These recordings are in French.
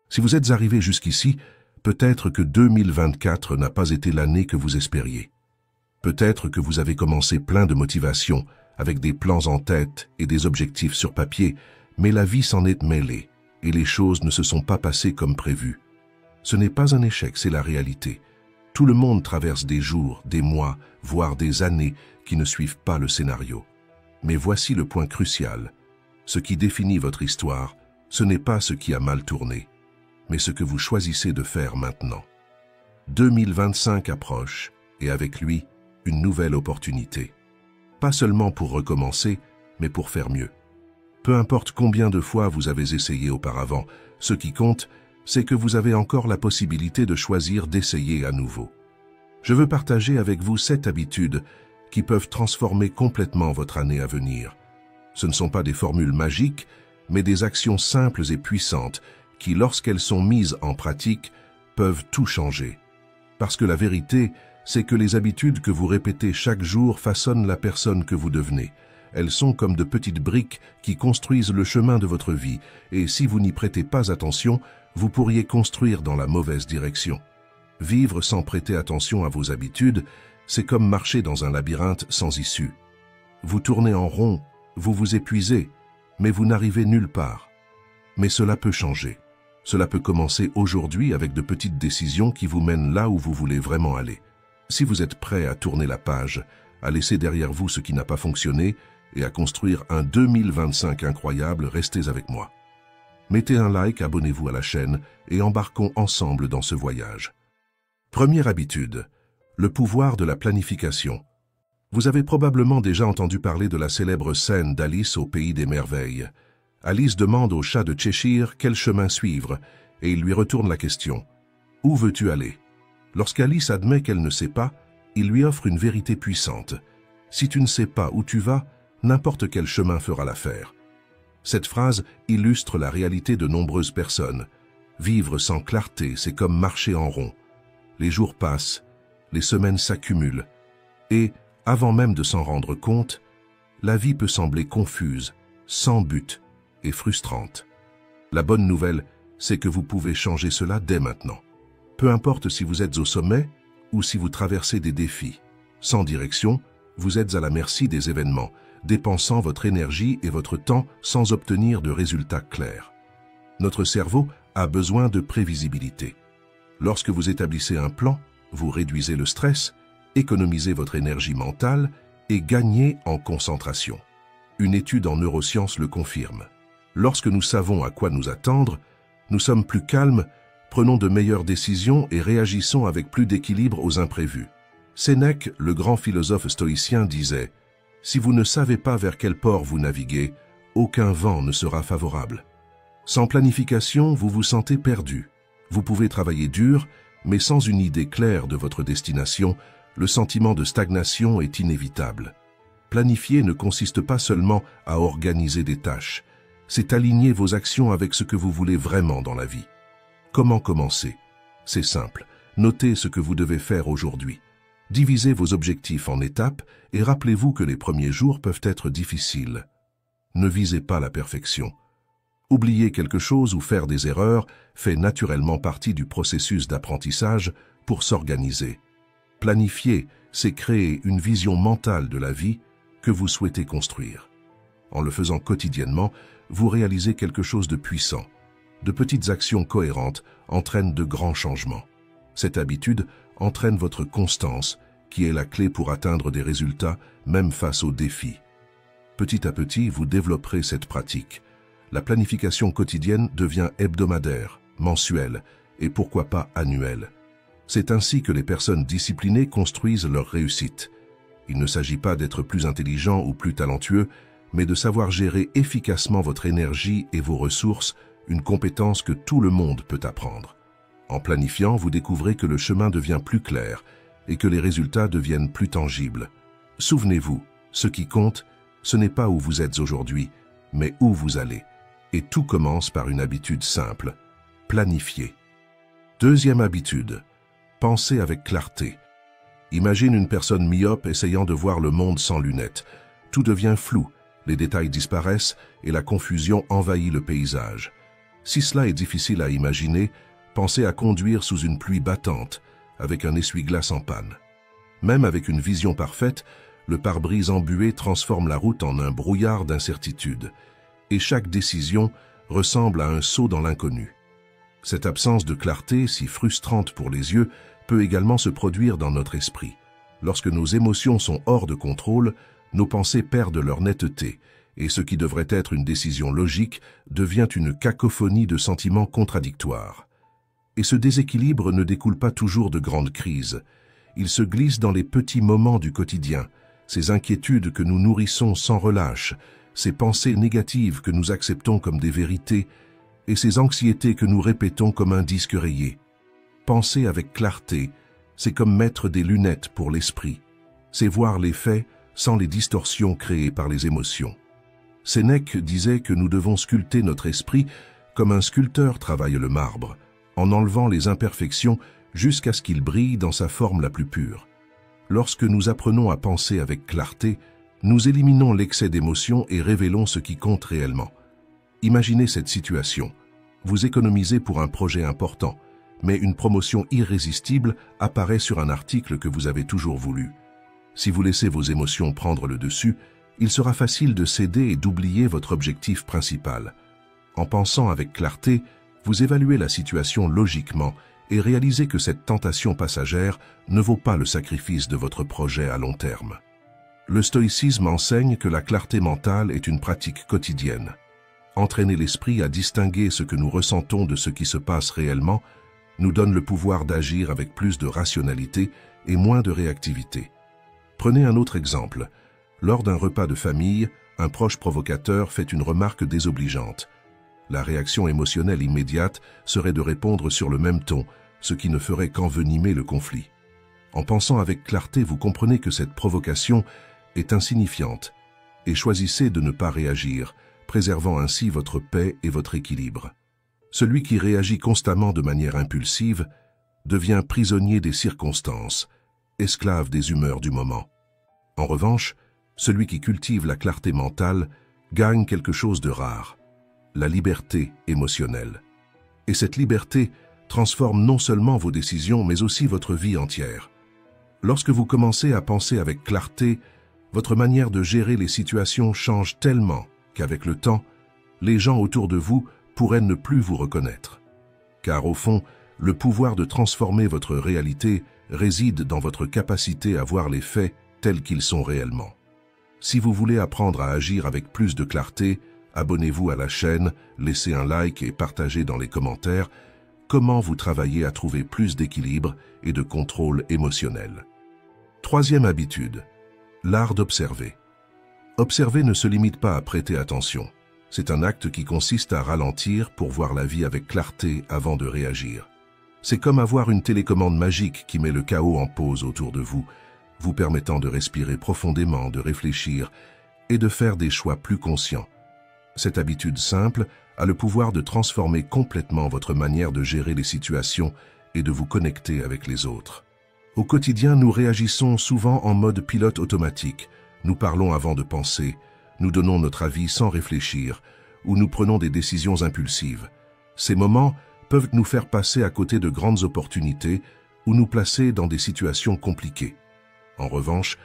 Si vous êtes arrivé jusqu'ici, peut-être que 2024 n'a pas été l'année que vous espériez. Peut-être que vous avez commencé plein de motivation, avec des plans en tête et des objectifs sur papier, mais la vie s'en est mêlée, et les choses ne se sont pas passées comme prévu. Ce n'est pas un échec, c'est la réalité. Tout le monde traverse des jours, des mois, voire des années qui ne suivent pas le scénario. Mais voici le point crucial. Ce qui définit votre histoire, ce n'est pas ce qui a mal tourné, mais ce que vous choisissez de faire maintenant. 2025 approche, et avec lui, une nouvelle opportunité. Pas seulement pour recommencer, mais pour faire mieux. Peu importe combien de fois vous avez essayé auparavant, ce qui compte, c'est que vous avez encore la possibilité de choisir d'essayer à nouveau. Je veux partager avec vous 7 habitudes qui peuvent transformer complètement votre année à venir. Ce ne sont pas des formules magiques, mais des actions simples et puissantes qui, lorsqu'elles sont mises en pratique, peuvent tout changer. Parce que la vérité, c'est que les habitudes que vous répétez chaque jour façonnent la personne que vous devenez. Elles sont comme de petites briques qui construisent le chemin de votre vie, et si vous n'y prêtez pas attention, vous pourriez construire dans la mauvaise direction. Vivre sans prêter attention à vos habitudes, c'est comme marcher dans un labyrinthe sans issue. Vous tournez en rond, vous vous épuisez, mais vous n'arrivez nulle part. Mais cela peut changer. Cela peut commencer aujourd'hui avec de petites décisions qui vous mènent là où vous voulez vraiment aller. Si vous êtes prêt à tourner la page, à laisser derrière vous ce qui n'a pas fonctionné et à construire un 2025 incroyable, restez avec moi. Mettez un like, abonnez-vous à la chaîne et embarquons ensemble dans ce voyage. Première habitude, le pouvoir de la planification. Vous avez probablement déjà entendu parler de la célèbre scène d'Alice au Pays des Merveilles. Alice demande au chat de Cheshire quel chemin suivre et il lui retourne la question. Où veux-tu aller? Lorsqu'Alice admet qu'elle ne sait pas, il lui offre une vérité puissante. Si tu ne sais pas où tu vas, n'importe quel chemin fera l'affaire. Cette phrase illustre la réalité de nombreuses personnes. Vivre sans clarté, c'est comme marcher en rond. Les jours passent, les semaines s'accumulent, et, avant même de s'en rendre compte, la vie peut sembler confuse, sans but et frustrante. La bonne nouvelle, c'est que vous pouvez changer cela dès maintenant. Peu importe si vous êtes au sommet ou si vous traversez des défis. Sans direction, vous êtes à la merci des événements, dépensant votre énergie et votre temps sans obtenir de résultats clairs. Notre cerveau a besoin de prévisibilité. Lorsque vous établissez un plan, vous réduisez le stress, économisez votre énergie mentale et gagnez en concentration. Une étude en neurosciences le confirme. Lorsque nous savons à quoi nous attendre, nous sommes plus calmes, prenons de meilleures décisions et réagissons avec plus d'équilibre aux imprévus. Sénèque, le grand philosophe stoïcien, disait « Si vous ne savez pas vers quel port vous naviguez, aucun vent ne sera favorable. » Sans planification, vous vous sentez perdu. Vous pouvez travailler dur, mais sans une idée claire de votre destination, le sentiment de stagnation est inévitable. Planifier ne consiste pas seulement à organiser des tâches, c'est aligner vos actions avec ce que vous voulez vraiment dans la vie. Comment commencer? C'est simple, notez ce que vous devez faire aujourd'hui. Divisez vos objectifs en étapes et rappelez-vous que les premiers jours peuvent être difficiles. Ne visez pas la perfection. Oublier quelque chose ou faire des erreurs fait naturellement partie du processus d'apprentissage pour s'organiser. Planifier, c'est créer une vision mentale de la vie que vous souhaitez construire. En le faisant quotidiennement, vous réalisez quelque chose de puissant. De petites actions cohérentes entraînent de grands changements. Cette habitude entraîne votre constance, qui est la clé pour atteindre des résultats, même face aux défis. Petit à petit, vous développerez cette pratique. La planification quotidienne devient hebdomadaire, mensuelle et pourquoi pas annuelle. C'est ainsi que les personnes disciplinées construisent leur réussite. Il ne s'agit pas d'être plus intelligent ou plus talentueux, mais de savoir gérer efficacement votre énergie et vos ressources, une compétence que tout le monde peut apprendre. En planifiant, vous découvrez que le chemin devient plus clair et que les résultats deviennent plus tangibles. Souvenez-vous, ce qui compte, ce n'est pas où vous êtes aujourd'hui, mais où vous allez. Et tout commence par une habitude simple, planifier. Deuxième habitude, penser avec clarté. Imagine une personne myope essayant de voir le monde sans lunettes. Tout devient flou, les détails disparaissent et la confusion envahit le paysage. Si cela est difficile à imaginer, pensez à conduire sous une pluie battante, avec un essuie-glace en panne. Même avec une vision parfaite, le pare-brise embué transforme la route en un brouillard d'incertitude, et chaque décision ressemble à un saut dans l'inconnu. Cette absence de clarté, si frustrante pour les yeux, peut également se produire dans notre esprit. Lorsque nos émotions sont hors de contrôle, nos pensées perdent leur netteté, et ce qui devrait être une décision logique devient une cacophonie de sentiments contradictoires. Et ce déséquilibre ne découle pas toujours de grandes crises. Il se glisse dans les petits moments du quotidien, ces inquiétudes que nous nourrissons sans relâche, ces pensées négatives que nous acceptons comme des vérités, et ces anxiétés que nous répétons comme un disque rayé. Penser avec clarté, c'est comme mettre des lunettes pour l'esprit. C'est voir les faits sans les distorsions créées par les émotions. Sénèque disait que nous devons sculpter notre esprit comme un sculpteur travaille le marbre, en enlevant les imperfections jusqu'à ce qu'il brille dans sa forme la plus pure. Lorsque nous apprenons à penser avec clarté, nous éliminons l'excès d'émotions et révélons ce qui compte réellement. Imaginez cette situation. Vous économisez pour un projet important, mais une promotion irrésistible apparaît sur un article que vous avez toujours voulu. Si vous laissez vos émotions prendre le dessus, il sera facile de céder et d'oublier votre objectif principal. En pensant avec clarté, vous évaluez la situation logiquement et réalisez que cette tentation passagère ne vaut pas le sacrifice de votre projet à long terme. Le stoïcisme enseigne que la clarté mentale est une pratique quotidienne. Entraîner l'esprit à distinguer ce que nous ressentons de ce qui se passe réellement nous donne le pouvoir d'agir avec plus de rationalité et moins de réactivité. Prenez un autre exemple. Lors d'un repas de famille, un proche provocateur fait une remarque désobligeante. La réaction émotionnelle immédiate serait de répondre sur le même ton, ce qui ne ferait qu'envenimer le conflit. En pensant avec clarté, vous comprenez que cette provocation est insignifiante et choisissez de ne pas réagir, préservant ainsi votre paix et votre équilibre. Celui qui réagit constamment de manière impulsive devient prisonnier des circonstances, esclave des humeurs du moment. En revanche, celui qui cultive la clarté mentale gagne quelque chose de rare, la liberté émotionnelle. Et cette liberté transforme non seulement vos décisions, mais aussi votre vie entière. Lorsque vous commencez à penser avec clarté, votre manière de gérer les situations change tellement qu'avec le temps, les gens autour de vous pourraient ne plus vous reconnaître. Car au fond, le pouvoir de transformer votre réalité réside dans votre capacité à voir les faits tels qu'ils sont réellement. Si vous voulez apprendre à agir avec plus de clarté, abonnez-vous à la chaîne, laissez un like et partagez dans les commentaires comment vous travaillez à trouver plus d'équilibre et de contrôle émotionnel. Troisième habitude, l'art d'observer. Observer ne se limite pas à prêter attention. C'est un acte qui consiste à ralentir pour voir la vie avec clarté avant de réagir. C'est comme avoir une télécommande magique qui met le chaos en pause autour de vous, vous permettant de respirer profondément, de réfléchir et de faire des choix plus conscients. Cette habitude simple a le pouvoir de transformer complètement votre manière de gérer les situations et de vous connecter avec les autres. Au quotidien, nous réagissons souvent en mode pilote automatique. Nous parlons avant de penser, nous donnons notre avis sans réfléchir, ou nous prenons des décisions impulsives. Ces moments peuvent nous faire passer à côté de grandes opportunités ou nous placer dans des situations compliquées. En revanche,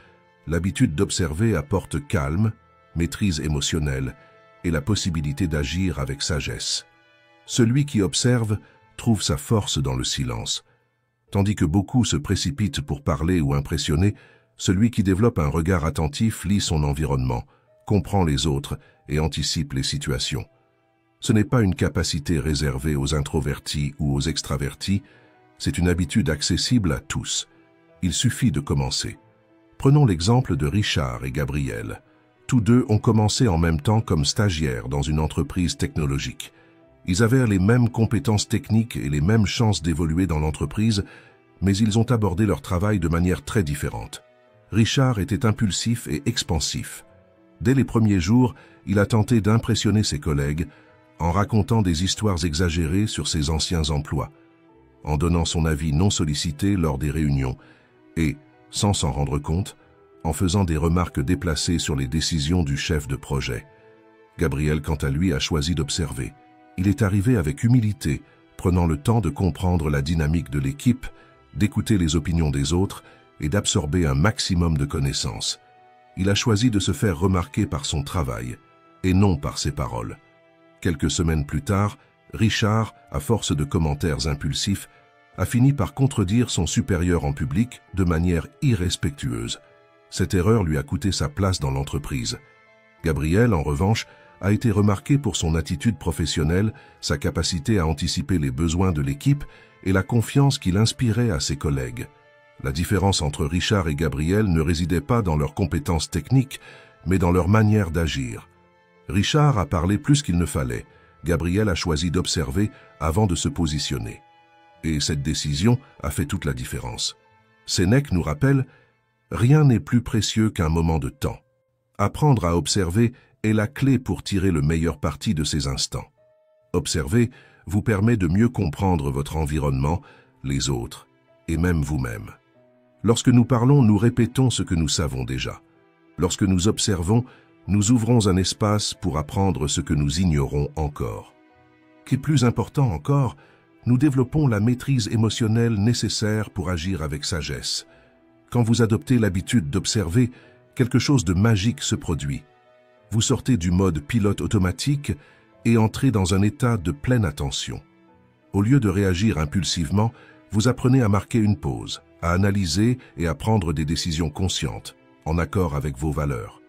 l'habitude d'observer apporte calme, maîtrise émotionnelle et la possibilité d'agir avec sagesse. Celui qui observe trouve sa force dans le silence. Tandis que beaucoup se précipitent pour parler ou impressionner, celui qui développe un regard attentif lit son environnement, comprend les autres et anticipe les situations. Ce n'est pas une capacité réservée aux introvertis ou aux extravertis, c'est une habitude accessible à tous. Il suffit de commencer. Prenons l'exemple de Richard et Gabriel. Tous deux ont commencé en même temps comme stagiaires dans une entreprise technologique. Ils avaient les mêmes compétences techniques et les mêmes chances d'évoluer dans l'entreprise, mais ils ont abordé leur travail de manière très différente. Richard était impulsif et expansif. Dès les premiers jours, il a tenté d'impressionner ses collègues en racontant des histoires exagérées sur ses anciens emplois, en donnant son avis non sollicité lors des réunions et, sans s'en rendre compte, en faisant des remarques déplacées sur les décisions du chef de projet. Gabriel, quant à lui, a choisi d'observer. Il est arrivé avec humilité, prenant le temps de comprendre la dynamique de l'équipe, d'écouter les opinions des autres et d'absorber un maximum de connaissances. Il a choisi de se faire remarquer par son travail, et non par ses paroles. Quelques semaines plus tard, Richard, à force de commentaires impulsifs, a fini par contredire son supérieur en public de manière irrespectueuse. Cette erreur lui a coûté sa place dans l'entreprise. Gabriel, en revanche, a été remarqué pour son attitude professionnelle, sa capacité à anticiper les besoins de l'équipe et la confiance qu'il inspirait à ses collègues. La différence entre Richard et Gabriel ne résidait pas dans leurs compétences techniques, mais dans leur manière d'agir. Richard a parlé plus qu'il ne fallait. Gabriel a choisi d'observer avant de se positionner. Et cette décision a fait toute la différence. Sénèque nous rappelle « Rien n'est plus précieux qu'un moment de temps ». Apprendre à observer est la clé pour tirer le meilleur parti de ces instants. Observer vous permet de mieux comprendre votre environnement, les autres et même vous-même. Lorsque nous parlons, nous répétons ce que nous savons déjà. Lorsque nous observons, nous ouvrons un espace pour apprendre ce que nous ignorons encore. Qui est plus important encore, nous développons la maîtrise émotionnelle nécessaire pour agir avec sagesse. Quand vous adoptez l'habitude d'observer, quelque chose de magique se produit. Vous sortez du mode pilote automatique et entrez dans un état de pleine attention. Au lieu de réagir impulsivement, vous apprenez à marquer une pause, à analyser et à prendre des décisions conscientes, en accord avec vos valeurs.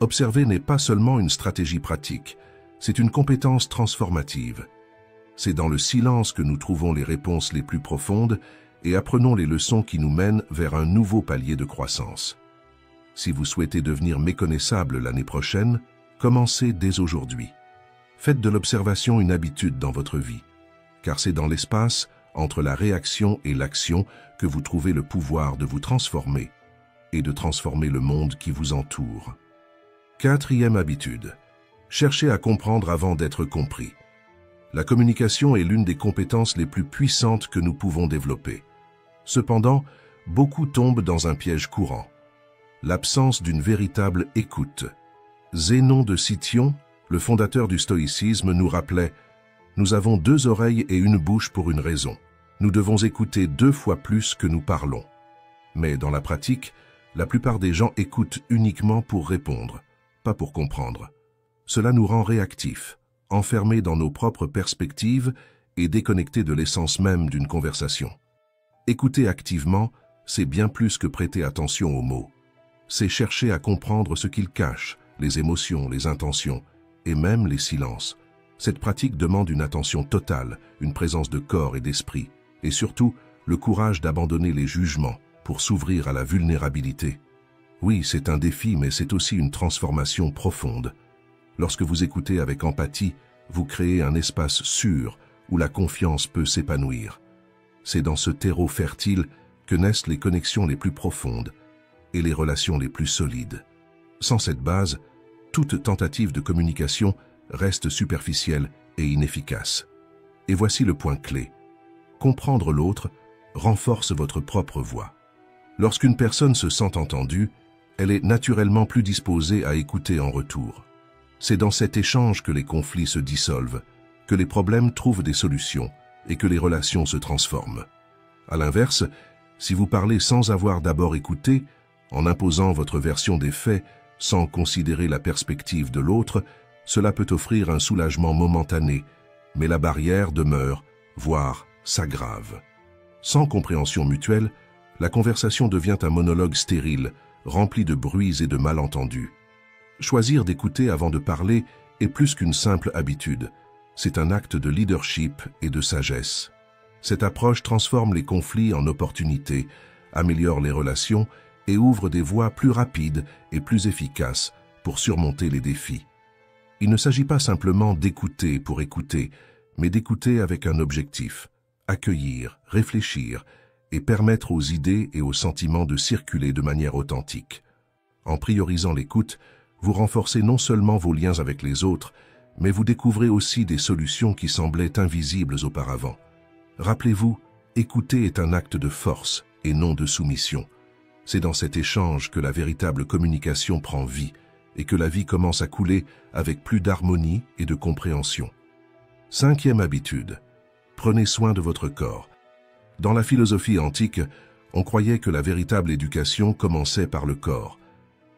Observer n'est pas seulement une stratégie pratique, c'est une compétence transformative. C'est dans le silence que nous trouvons les réponses les plus profondes et apprenons les leçons qui nous mènent vers un nouveau palier de croissance. Si vous souhaitez devenir méconnaissable l'année prochaine, commencez dès aujourd'hui. Faites de l'observation une habitude dans votre vie, car c'est dans l'espace, entre la réaction et l'action, que vous trouvez le pouvoir de vous transformer et de transformer le monde qui vous entoure. Quatrième habitude. Cherchez à comprendre avant d'être compris. La communication est l'une des compétences les plus puissantes que nous pouvons développer. Cependant, beaucoup tombent dans un piège courant. L'absence d'une véritable écoute. Zénon de Cityon, le fondateur du stoïcisme, nous rappelait « Nous avons 2 oreilles et une bouche pour une raison. Nous devons écouter 2 fois plus que nous parlons. » Mais dans la pratique, la plupart des gens écoutent uniquement pour répondre, pas pour comprendre. Cela nous rend réactifs, enfermés dans nos propres perspectives et déconnectés de l'essence même d'une conversation. Écouter activement, c'est bien plus que prêter attention aux mots. C'est chercher à comprendre ce qu'ils cachent, les émotions, les intentions, et même les silences. Cette pratique demande une attention totale, une présence de corps et d'esprit, et surtout, le courage d'abandonner les jugements pour s'ouvrir à la vulnérabilité. Oui, c'est un défi, mais c'est aussi une transformation profonde. Lorsque vous écoutez avec empathie, vous créez un espace sûr où la confiance peut s'épanouir. C'est dans ce terreau fertile que naissent les connexions les plus profondes et les relations les plus solides. Sans cette base, toute tentative de communication reste superficielle et inefficace. Et voici le point clé. Comprendre l'autre renforce votre propre voix. Lorsqu'une personne se sent entendue, elle est naturellement plus disposée à écouter en retour. C'est dans cet échange que les conflits se dissolvent, que les problèmes trouvent des solutions et que les relations se transforment. À l'inverse, si vous parlez sans avoir d'abord écouté, en imposant votre version des faits sans considérer la perspective de l'autre, cela peut offrir un soulagement momentané, mais la barrière demeure, voire s'aggrave. Sans compréhension mutuelle, la conversation devient un monologue stérile, rempli de bruits et de malentendus. Choisir d'écouter avant de parler est plus qu'une simple habitude. C'est un acte de leadership et de sagesse. Cette approche transforme les conflits en opportunités, améliore les relations et ouvre des voies plus rapides et plus efficaces pour surmonter les défis. Il ne s'agit pas simplement d'écouter pour écouter, mais d'écouter avec un objectif, accueillir, réfléchir et permettre aux idées et aux sentiments de circuler de manière authentique. En priorisant l'écoute, vous renforcez non seulement vos liens avec les autres, mais vous découvrez aussi des solutions qui semblaient invisibles auparavant. Rappelez-vous, écouter est un acte de force et non de soumission. C'est dans cet échange que la véritable communication prend vie et que la vie commence à couler avec plus d'harmonie et de compréhension. 5e habitude. Prenez soin de votre corps. Dans la philosophie antique, on croyait que la véritable éducation commençait par le corps.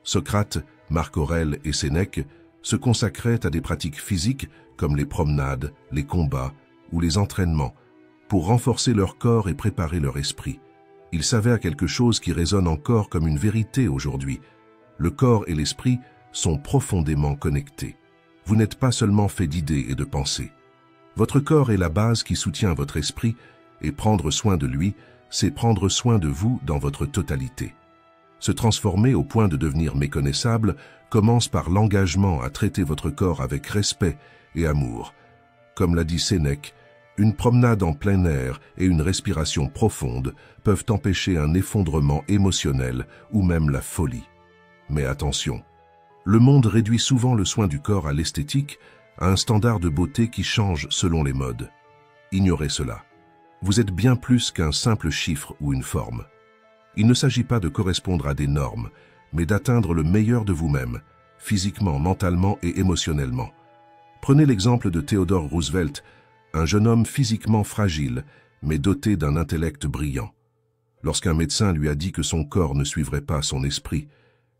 Socrate, Marc Aurèle et Sénèque se consacraient à des pratiques physiques comme les promenades, les combats ou les entraînements pour renforcer leur corps et préparer leur esprit. Ils savaient à quelque chose qui résonne encore comme une vérité aujourd'hui. Le corps et l'esprit sont profondément connectés. Vous n'êtes pas seulement fait d'idées et de pensées. Votre corps est la base qui soutient votre esprit et prendre soin de lui, c'est prendre soin de vous dans votre totalité. Se transformer au point de devenir méconnaissable commence par l'engagement à traiter votre corps avec respect et amour. Comme l'a dit Sénèque, une promenade en plein air et une respiration profonde peuvent empêcher un effondrement émotionnel ou même la folie. Mais attention, le monde réduit souvent le soin du corps à l'esthétique, à un standard de beauté qui change selon les modes. Ignorez cela. Vous êtes bien plus qu'un simple chiffre ou une forme. Il ne s'agit pas de correspondre à des normes, mais d'atteindre le meilleur de vous-même, physiquement, mentalement et émotionnellement. Prenez l'exemple de Theodore Roosevelt, un jeune homme physiquement fragile, mais doté d'un intellect brillant. Lorsqu'un médecin lui a dit que son corps ne suivrait pas son esprit,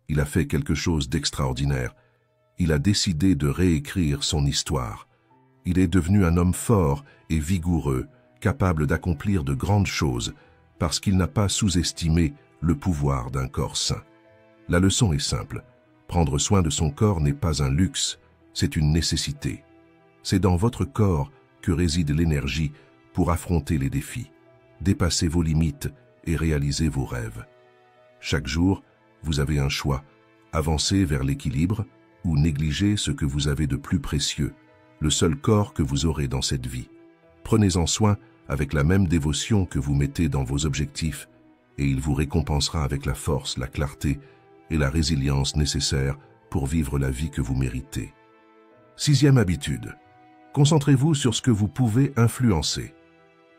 il a fait quelque chose d'extraordinaire. Il a décidé de réécrire son histoire. Il est devenu un homme fort et vigoureux, capable d'accomplir de grandes choses, parce qu'il n'a pas sous-estimé le pouvoir d'un corps sain. La leçon est simple. Prendre soin de son corps n'est pas un luxe, c'est une nécessité. C'est dans votre corps que réside l'énergie pour affronter les défis, dépasser vos limites et réaliser vos rêves. Chaque jour, vous avez un choix, avancer vers l'équilibre ou négliger ce que vous avez de plus précieux, le seul corps que vous aurez dans cette vie. Prenez-en soin avec la même dévotion que vous mettez dans vos objectifs et il vous récompensera avec la force, la clarté et la résilience nécessaires pour vivre la vie que vous méritez. 6e habitude. Concentrez-vous sur ce que vous pouvez influencer.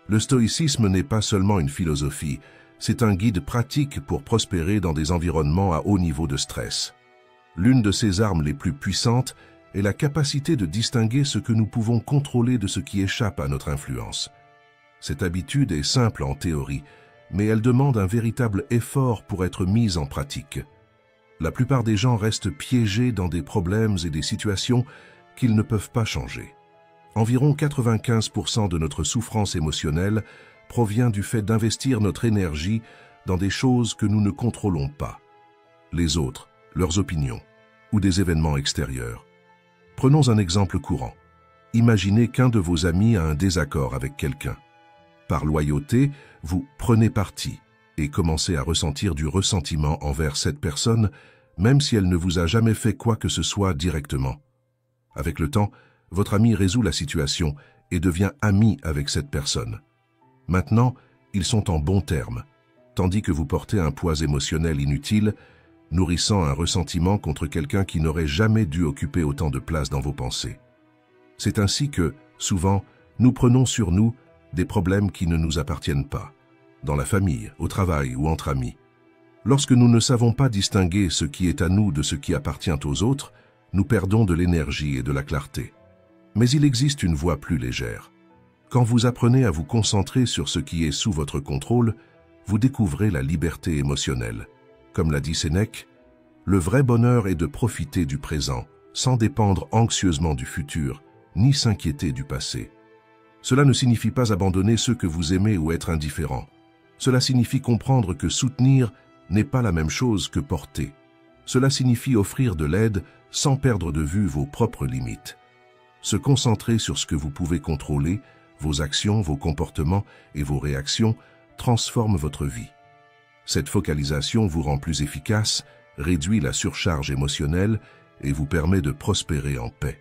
Le stoïcisme n'est pas seulement une philosophie, c'est un guide pratique pour prospérer dans des environnements à haut niveau de stress. L'une de ses armes les plus puissantes est la capacité de distinguer ce que nous pouvons contrôler de ce qui échappe à notre influence. Cette habitude est simple en théorie, mais elle demande un véritable effort pour être mise en pratique. La plupart des gens restent piégés dans des problèmes et des situations qu'ils ne peuvent pas changer. Environ 95% de notre souffrance émotionnelle provient du fait d'investir notre énergie dans des choses que nous ne contrôlons pas. Les autres, leurs opinions ou des événements extérieurs. Prenons un exemple courant. Imaginez qu'un de vos amis a un désaccord avec quelqu'un. Par loyauté, vous prenez parti et commencez à ressentir du ressentiment envers cette personne, même si elle ne vous a jamais fait quoi que ce soit directement. Avec le temps, votre ami résout la situation et devient ami avec cette personne. Maintenant, ils sont en bons termes, tandis que vous portez un poids émotionnel inutile, nourrissant un ressentiment contre quelqu'un qui n'aurait jamais dû occuper autant de place dans vos pensées. C'est ainsi que, souvent, nous prenons sur nous des problèmes qui ne nous appartiennent pas, dans la famille, au travail ou entre amis. Lorsque nous ne savons pas distinguer ce qui est à nous de ce qui appartient aux autres, nous perdons de l'énergie et de la clarté. Mais il existe une voie plus légère. Quand vous apprenez à vous concentrer sur ce qui est sous votre contrôle, vous découvrez la liberté émotionnelle. Comme l'a dit Sénèque, le vrai bonheur est de profiter du présent, sans dépendre anxieusement du futur, ni s'inquiéter du passé. Cela ne signifie pas abandonner ceux que vous aimez ou être indifférent. Cela signifie comprendre que soutenir n'est pas la même chose que porter. Cela signifie offrir de l'aide sans perdre de vue vos propres limites. Se concentrer sur ce que vous pouvez contrôler, vos actions, vos comportements et vos réactions transforment votre vie. Cette focalisation vous rend plus efficace, réduit la surcharge émotionnelle et vous permet de prospérer en paix.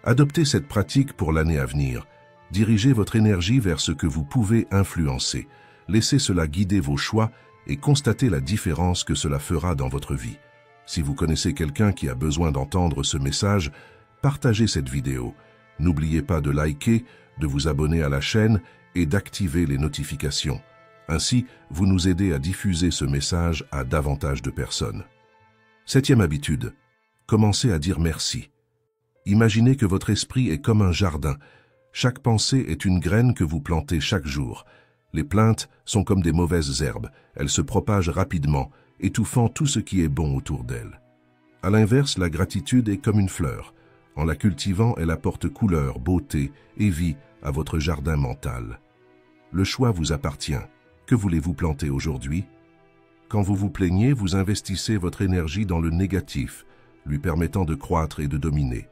Adoptez cette pratique pour l'année à venir. Dirigez votre énergie vers ce que vous pouvez influencer. Laissez cela guider vos choix et constatez la différence que cela fera dans votre vie. Si vous connaissez quelqu'un qui a besoin d'entendre ce message, partagez cette vidéo. N'oubliez pas de liker, de vous abonner à la chaîne et d'activer les notifications. Ainsi, vous nous aidez à diffuser ce message à davantage de personnes. 7e habitude. Commencez à dire merci. Imaginez que votre esprit est comme un jardin. Chaque pensée est une graine que vous plantez chaque jour. Les plaintes sont comme des mauvaises herbes, elles se propagent rapidement, étouffant tout ce qui est bon autour d'elles. À l'inverse, la gratitude est comme une fleur. En la cultivant, elle apporte couleur, beauté et vie à votre jardin mental. Le choix vous appartient. Que voulez-vous planter aujourd'hui? Quand vous vous plaignez, vous investissez votre énergie dans le négatif, lui permettant de croître et de dominer.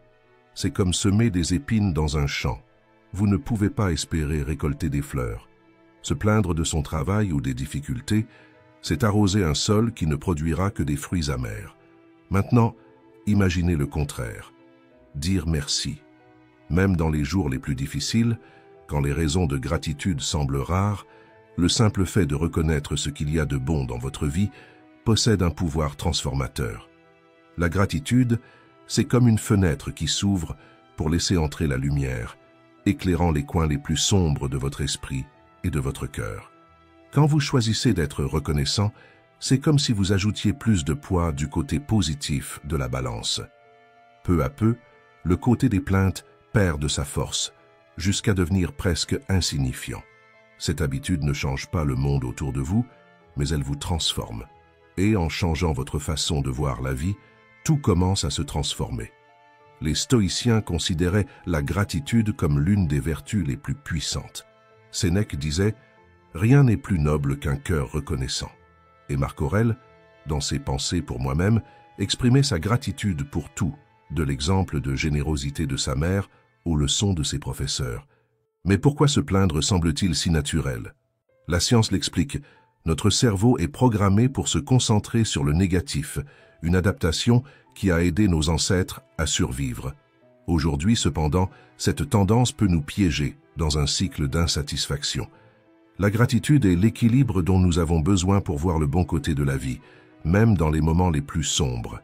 C'est comme semer des épines dans un champ. Vous ne pouvez pas espérer récolter des fleurs. Se plaindre de son travail ou des difficultés, c'est arroser un sol qui ne produira que des fruits amers. Maintenant, imaginez le contraire. Dire merci. Même dans les jours les plus difficiles, quand les raisons de gratitude semblent rares, le simple fait de reconnaître ce qu'il y a de bon dans votre vie possède un pouvoir transformateur. La gratitude, c'est comme une fenêtre qui s'ouvre pour laisser entrer la lumière, éclairant les coins les plus sombres de votre esprit et de votre cœur. Quand vous choisissez d'être reconnaissant, c'est comme si vous ajoutiez plus de poids du côté positif de la balance. Peu à peu, le côté des plaintes perd de sa force, jusqu'à devenir presque insignifiant. Cette habitude ne change pas le monde autour de vous, mais elle vous transforme. Et en changeant votre façon de voir la vie, tout commence à se transformer. Les stoïciens considéraient la gratitude comme l'une des vertus les plus puissantes. Sénèque disait « Rien n'est plus noble qu'un cœur reconnaissant ». Et Marc Aurèle, dans ses Pensées pour moi-même, exprimait sa gratitude pour tout, de l'exemple de générosité de sa mère aux leçons de ses professeurs. Mais pourquoi se plaindre semble-t-il si naturel? La science l'explique. Notre cerveau est programmé pour se concentrer sur le négatif, une adaptation qui a aidé nos ancêtres à survivre. Aujourd'hui, cependant, cette tendance peut nous piéger dans un cycle d'insatisfaction. La gratitude est l'équilibre dont nous avons besoin pour voir le bon côté de la vie, même dans les moments les plus sombres.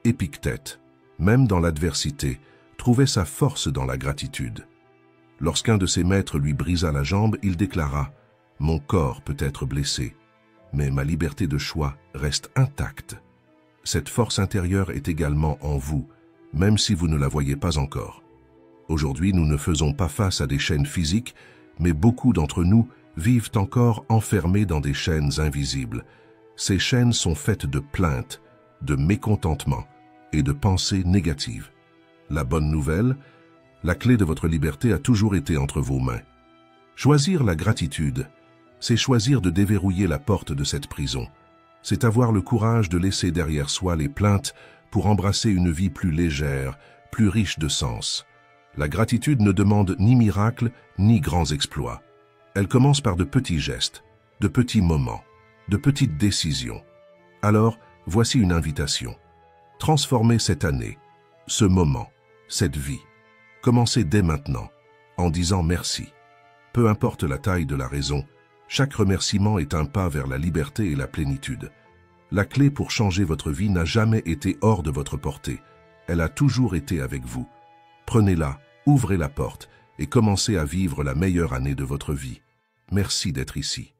Épictète, même dans l'adversité, trouvait sa force dans la gratitude. Lorsqu'un de ses maîtres lui brisa la jambe, il déclara « Mon corps peut être blessé, mais ma liberté de choix reste intacte. » Cette force intérieure est également en vous, même si vous ne la voyez pas encore. Aujourd'hui, nous ne faisons pas face à des chaînes physiques, mais beaucoup d'entre nous vivent encore enfermés dans des chaînes invisibles. Ces chaînes sont faites de plaintes, de mécontentement et de pensées négatives. La bonne nouvelle, la clé de votre liberté a toujours été entre vos mains. Choisir la gratitude, c'est choisir de déverrouiller la porte de cette prison. C'est avoir le courage de laisser derrière soi les plaintes pour embrasser une vie plus légère, plus riche de sens. La gratitude ne demande ni miracle, ni grands exploits. Elle commence par de petits gestes, de petits moments, de petites décisions. Alors, voici une invitation. Transformez cette année, ce moment, cette vie. Commencez dès maintenant, en disant merci. Peu importe la taille de la raison, chaque remerciement est un pas vers la liberté et la plénitude. La clé pour changer votre vie n'a jamais été hors de votre portée. Elle a toujours été avec vous. Prenez-la, ouvrez la porte et commencez à vivre la meilleure année de votre vie. Merci d'être ici.